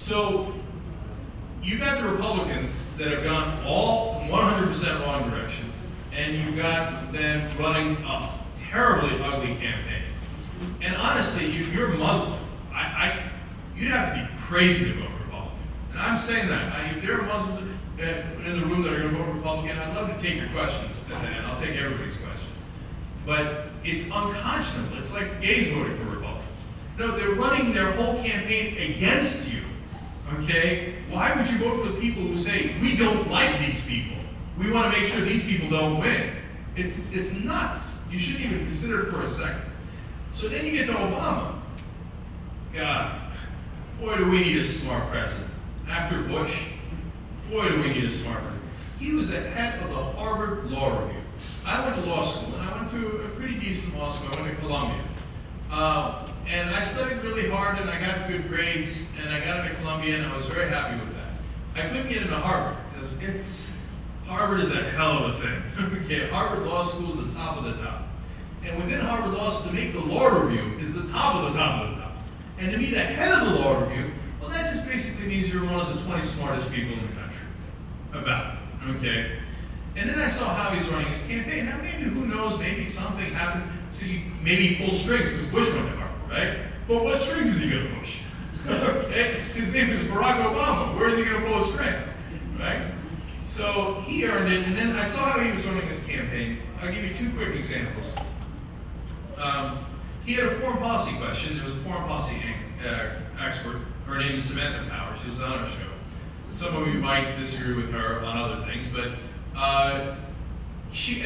So you got the Republicans that have gone all 100% wrong direction, and you've got them running a terribly ugly campaign. And honestly, if you're Muslim, you'd have to be crazy to vote Republican. And I'm saying that. If there are Muslims in the room that are going to vote Republican, I'd love to take your questions, and I'll take everybody's questions. But it's unconscionable. It's like gays voting for Republicans. No, they're running their whole campaign against you. Okay? Why would you vote for the people who say, we don't like these people? We want to make sure these people don't win. It's nuts. You shouldn't even consider it for a second. So then you get to Obama. God, boy, do we need a smart president. After Bush, boy, do we need a smart president. He was the head of the Harvard Law Review. I went to law school, and I went to a pretty decent law school. I went to Columbia. And I studied really hard, and I got good grades, and I got into Columbia, and I was very happy with that. I couldn't get into Harvard, because Harvard is a hell of a thing. Okay, Harvard Law School is the top of the top. And within Harvard Law School, to make the law review is the top of the top of the top. And to be the head of the law review, well, that just basically means you're one of the 20 smartest people in the country. About it, okay? And then I saw how he's running his campaign. Now, maybe, who knows, maybe something happened. See, maybe he pulled strings because Bush went to Harvard, right? But what strings is he going to push? Okay? His name is Barack Obama. Where is he going to pull a string? Right? So he earned it, and then I saw how he was running his campaign. I'll give you two quick examples. He had a foreign policy question. There was a foreign policy expert. Her name is Samantha Power. She was on our show. Some of you might disagree with her on other things, but at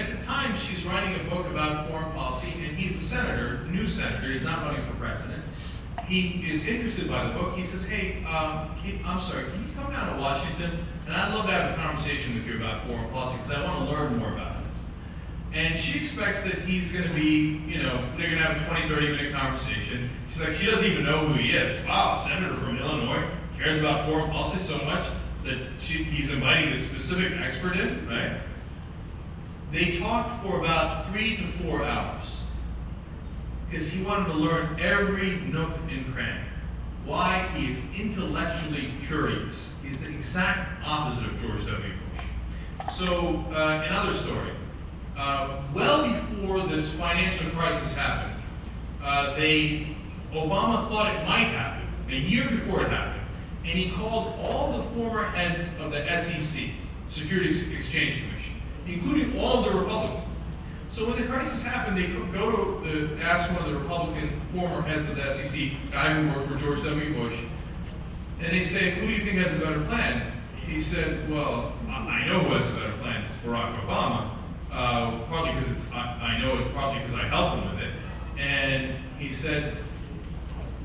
the time, she's writing a book about foreign policy, and he's a senator, new senator. He's not running for president. He is interested by the book. He says, hey, I'm sorry, can you come down to Washington? And I'd love to have a conversation with you about foreign policy, because I want to learn more about this. And she expects that he's going to be, they're going to have a 20, 30-minute conversation. She's like, she doesn't even know who he is. Wow, a senator from Illinois cares about foreign policy so much that he's inviting a specific expert in, right? They talked for about 3 to 4 hours because he wanted to learn every nook and cranny. Why? He is intellectually curious. He's the exact opposite of George W. Bush. So, another story. Well before this financial crisis happened, Obama thought it might happen, a year before it happened, and he called all the former heads of the SEC, Securities Exchange Commission, including all of the Republicans. So when the crisis happened, they could go to ask one of the Republican former heads of the SEC, guy who worked for George W. Bush, and they say, who do you think has a better plan? He said, well, I know who has a better plan. It's Barack Obama. Partly because I know it, partly because I helped him with it. And he said,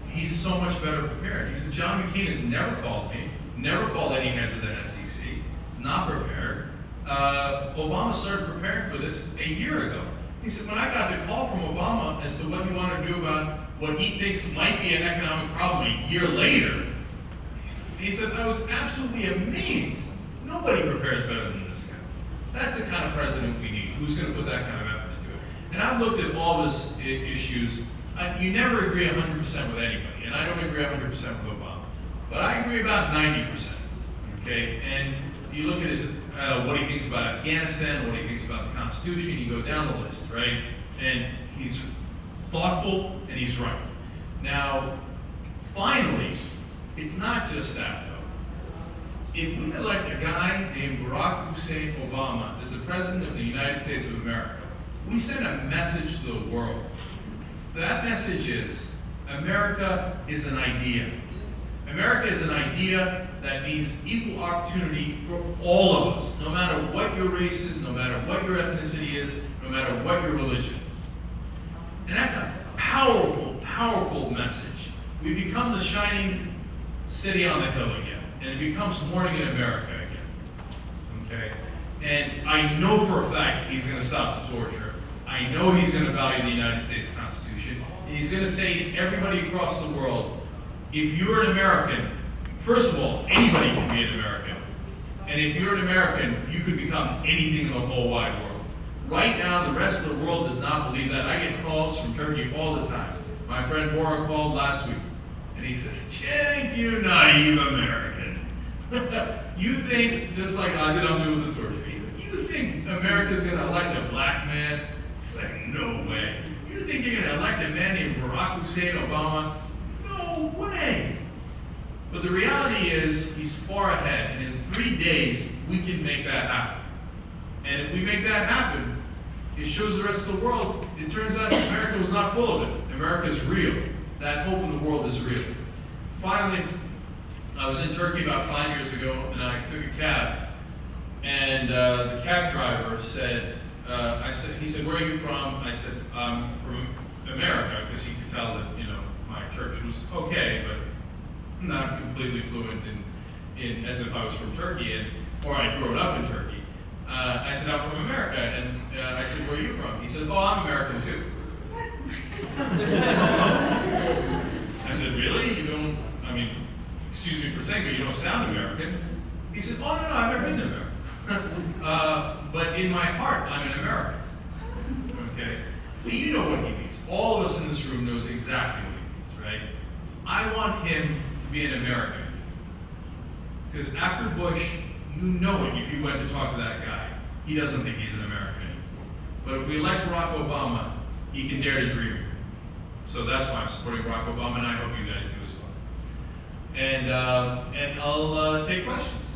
he's so much better prepared. He said, John McCain has never called me, never called any heads of the SEC. He's not prepared. Obama started preparing for this a year ago. He said, when I got the call from Obama as to what he wanted to do about what he thinks might be an economic problem a year later, he said, I was absolutely amazed. Nobody prepares better than this guy. That's the kind of president we need. Who's going to put that kind of effort into it? And I've looked at all his issues. You never agree 100% with anybody, and I don't agree 100% with Obama. But I agree about 90%, okay? And you look at his, what he thinks about Afghanistan, what he thinks about the Constitution, you go down the list, right? And he's thoughtful, and he's right. Now, finally, it's not just that, though. If we elect a guy named Barack Hussein Obama as the President of the United States of America, we send a message to the world. That message is, America is an idea. America is an idea that means equal opportunity for all of us, no matter what your race is, no matter what your ethnicity is, no matter what your religion is. And that's a powerful, powerful message. We become the shining city on the hill again, and it becomes morning in America again, okay? And I know for a fact he's gonna stop the torture. I know he's gonna value the United States Constitution, and he's gonna say to everybody across the world, if you're an American, first of all, anybody can be an American. And if you're an American, you could become anything in the whole wide world. Right now, the rest of the world does not believe that. I get calls from Turkey all the time. My friend Bora called last week, And he says, thank you, naive American. You think, just like I did, I'm doing with the Turkish, you think America's going to elect a black man? It's like, no way. You think you're going to elect a man named Barack Hussein Obama? No way. But the reality is, he's far ahead, and in 3 days, we can make that happen. And if we make that happen, it shows the rest of the world, it turns out America was not full of it. America is real. That hope in the world is real. Finally, I was in Turkey about 5 years ago, and I took a cab. And the cab driver said, he said, where are you from? I said, I'm from America, because he could tell that, my Turkish was okay, but not completely fluent in as if I was from Turkey, or I'd grown up in Turkey. I said, I'm from America, and I said, where are you from? He said, oh, I'm American too. I said, really? You don't, excuse me for saying, but you don't sound American. He said, oh, no, I've never been to America. But in my heart, I'm an American. Okay? But you know what he means. All of us in this room knows exactly what he means, right? I want him to be an American. Because after Bush, you know it if you went to talk to that guy. He doesn't think he's an American anymore. But if we elect Barack Obama, he can dare to dream. So that's why I'm supporting Barack Obama, and I hope you guys do as well. And I'll take questions.